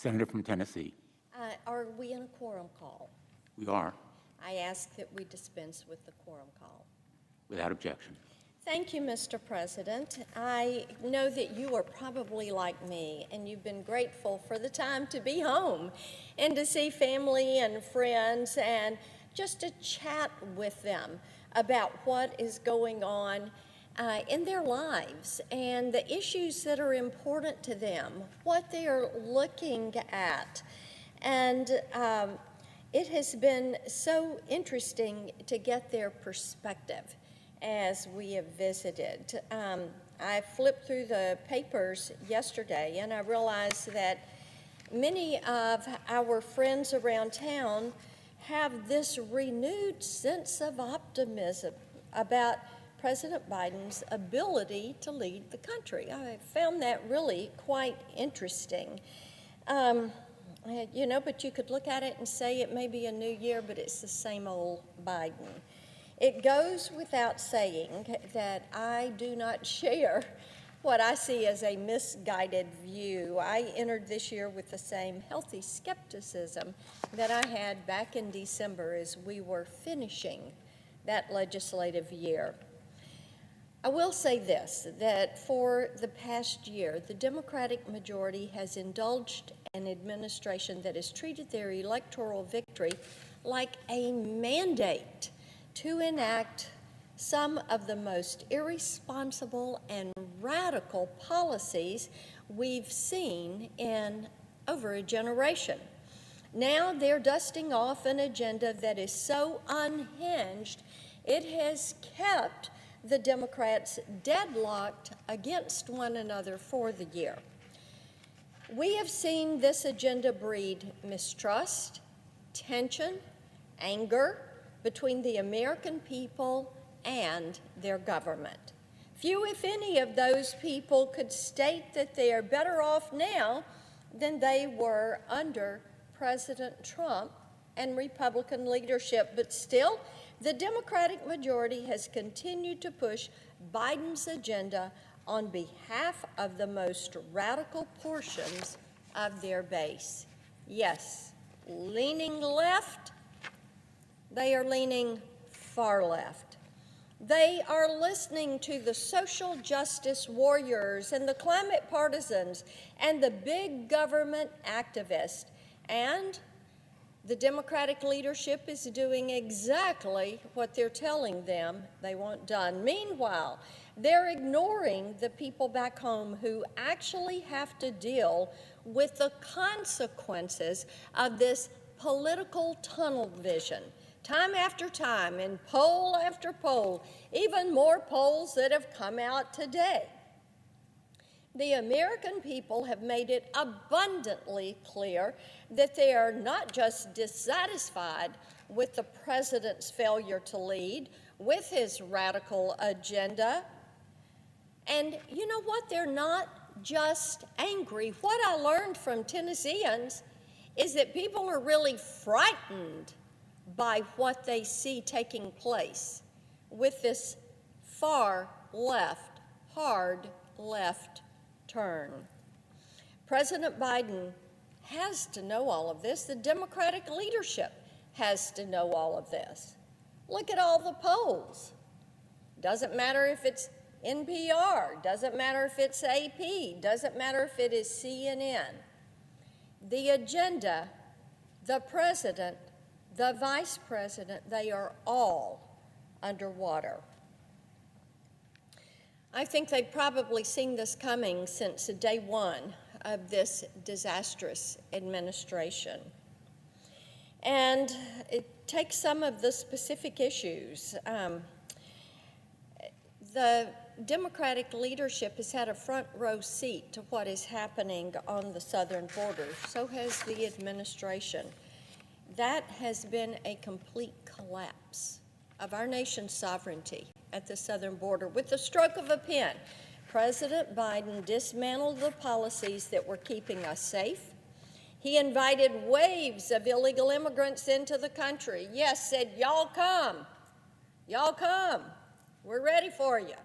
Senator from Tennessee. Are we in a quorum call? We are, I ask that we dispense with the quorum call. without objection. Thank you, Mr. President. I know that you are probably like me, and you've been grateful for the time to be home and to see family and friends and just to chat with them about what is going on in their lives and the issues that are important to them, what they are looking at. And it has been so interesting to get their perspective as we have visited. I flipped through the papers yesterday and I realized that many of our friends around town have this renewed sense of optimism about President Biden's ability to lead the country. I found that really quite interesting. But you could look at it and say it may be a new year, but it's the same old Biden. It goes without saying that I do not share what I see as a misguided view. I entered this year with the same healthy skepticism that I had back in December as we were finishing that legislative year. I will say this, that for the past year, the Democratic majority has indulged an administration that has treated their electoral victory like a mandate to enact some of the most irresponsible and radical policies we've seen in over a generation. Now they're dusting off an agenda that is so unhinged, it has kept the Democrats deadlocked against one another for the year. We have seen this agenda breed mistrust, tension, anger between the American people and their government. Few, if any, of those people could state that they are better off now than they were under President Trump and Republican leadership, but still, the Democratic majority has continued to push Biden's agenda on behalf of the most radical portions of their base. Yes, leaning left, they are leaning far left. They are listening to the social justice warriors and the climate partisans and the big government activists. And the Democratic leadership is doing exactly what they're telling them they want done. Meanwhile, they're ignoring the people back home who actually have to deal with the consequences of this political tunnel vision. Time after time, in poll after poll, even more polls that have come out today, the American people have made it abundantly clear that they are not just dissatisfied with the president's failure to lead, with his radical agenda. And you know what? They're not just angry. What I learned from Tennesseans is that people are really frightened by what they see taking place with this far left, hard left turn. President Biden has to know all of this. The Democratic leadership has to know all of this. Look at all the polls. Doesn't matter if it's NPR, doesn't matter if it's AP, doesn't matter if it is CNN. The agenda, the president, the vice president, they are all underwater. I think they've probably seen this coming since day one of this disastrous administration. And it takes some of the specific issues. The Democratic leadership has had a front row seat to what is happening on the southern border. So has the administration. That has been a complete collapse of our nation's sovereignty at the southern border. With the stroke of a pen, President Biden dismantled the policies that were keeping us safe. He invited waves of illegal immigrants into the country. Yes, said, y'all come, we're ready for you.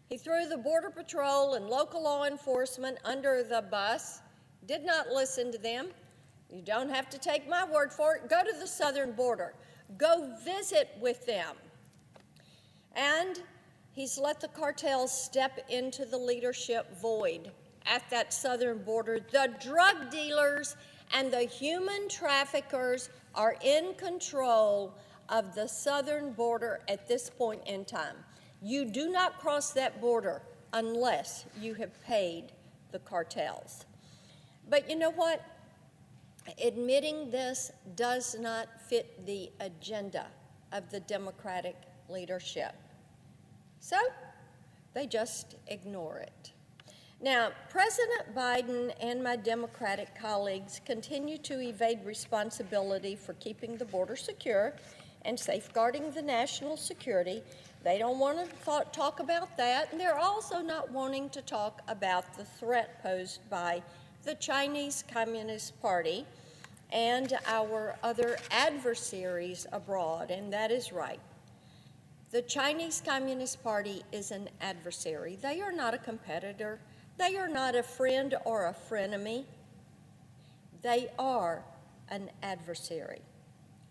He threw the Border Patrol and local law enforcement under the bus. Did not listen to them. You don't have to take my word for it. Go to the southern border. Go visit with them. And he's let the cartels step into the leadership void at that southern border. The drug dealers and the human traffickers are in control of the southern border at this point in time. You do not cross that border unless you have paid the cartels. But you know what? Admitting this does not fit the agenda of the Democratic leadership. So they just ignore it. Now, President Biden and my Democratic colleagues continue to evade responsibility for keeping the border secure and safeguarding the national security. They don't want to talk about that, and they're also not wanting to talk about the threat posed by the Chinese Communist Party and our other adversaries abroad, and that is right. The Chinese Communist Party is an adversary. They are not a competitor. They are not a friend or a frenemy. They are an adversary.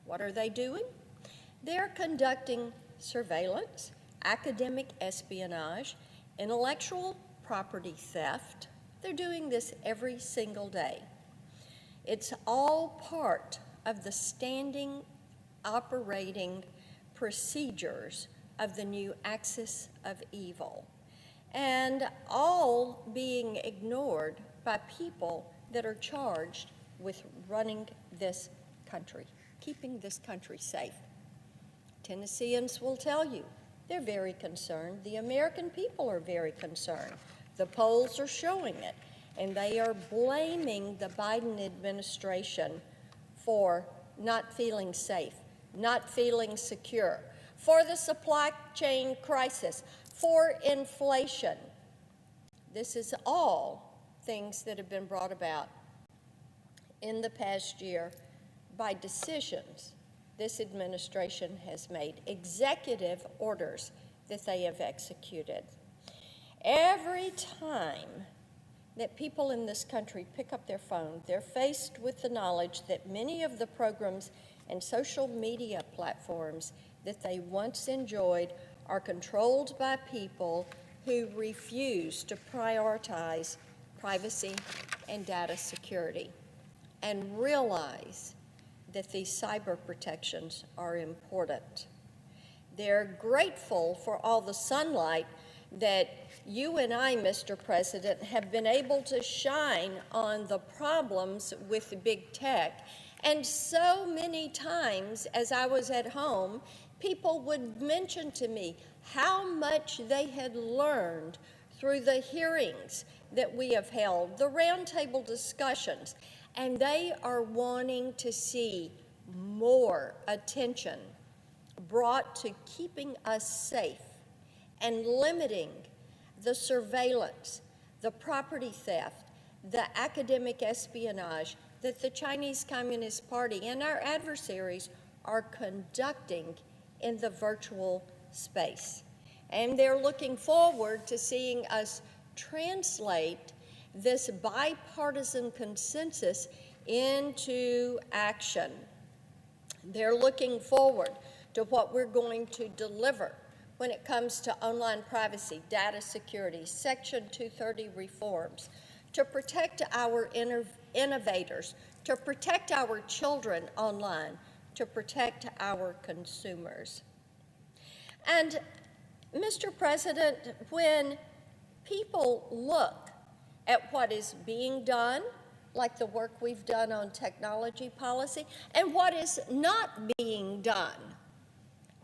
What are they doing? They're conducting surveillance, academic espionage, intellectual property theft. They're doing this every single day. It's all part of the standing operating procedures of the new axis of evil, and all being ignored by people that are charged with running this country, keeping this country safe. Tennesseans will tell you they're very concerned. The American people are very concerned. The polls are showing it, and they are blaming the Biden administration for not feeling safe, not feeling secure, for the supply chain crisis, for inflation. This is all things that have been brought about in the past year by decisions this administration has made, executive orders that they have executed. Every time that people in this country pick up their phone, they're faced with the knowledge that many of the programs and social media platforms that they once enjoyed are controlled by people who refuse to prioritize privacy and data security and realize that these cyber protections are important. They're grateful for all the sunlight that you and I, Mr. President, have been able to shine on the problems with big tech. And so many times as I was at home, people would mention to me how much they had learned through the hearings that we have held, the roundtable discussions, and they are wanting to see more attention brought to keeping us safe and limiting the surveillance, the property theft, the academic espionage that the Chinese Communist Party and our adversaries are conducting in the virtual space. And they're looking forward to seeing us translate this bipartisan consensus into action. They're looking forward to what we're going to deliver when it comes to online privacy, data security, Section 230 reforms, to protect our innovators, to protect our children online, to protect our consumers. And, Mr. President, when people look at what is being done, like the work we've done on technology policy, and what is not being done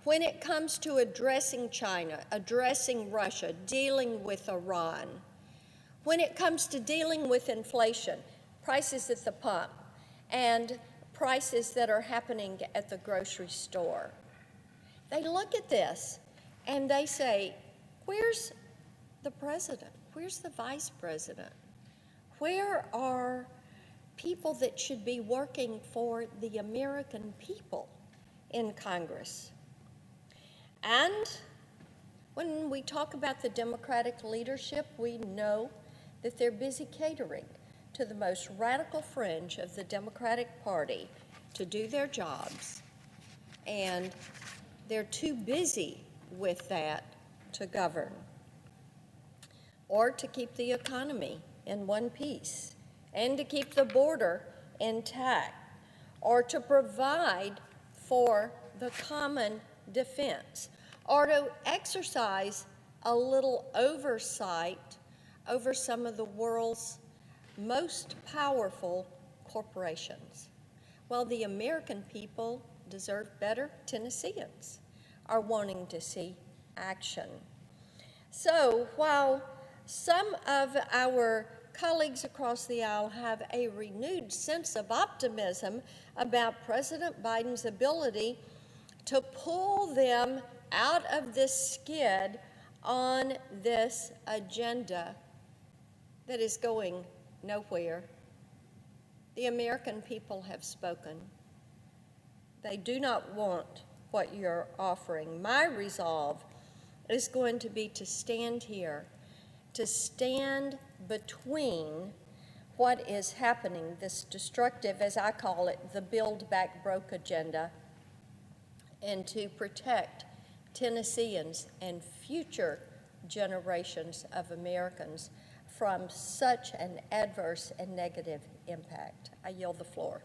when it comes to addressing China, addressing Russia, dealing with Iran, when it comes to dealing with inflation, prices at the pump, and prices that are happening at the grocery store, they look at this and they say, where's the president? Where's the vice president? Where are people that should be working for the American people in Congress? And when we talk about the Democratic leadership, we know that they're busy catering to the most radical fringe of the Democratic Party to do their jobs, and they're too busy with that to govern or to keep the economy in one piece and to keep the border intact or to provide for the common defense or to exercise a little oversight over some of the world's most powerful corporations. Well, the American people deserve better. Tennesseans are wanting to see action. So while some of our colleagues across the aisle have a renewed sense of optimism about President Biden's ability to pull them out of this skid on this agenda that is going nowhere, the American people have spoken. They do not want what you're offering. My resolve is going to be to stand here, to stand between what is happening, this destructive, as I call it, the Build Back Broke agenda, and to protect Tennesseans and future generations of Americans from such an adverse and negative impact. I yield the floor.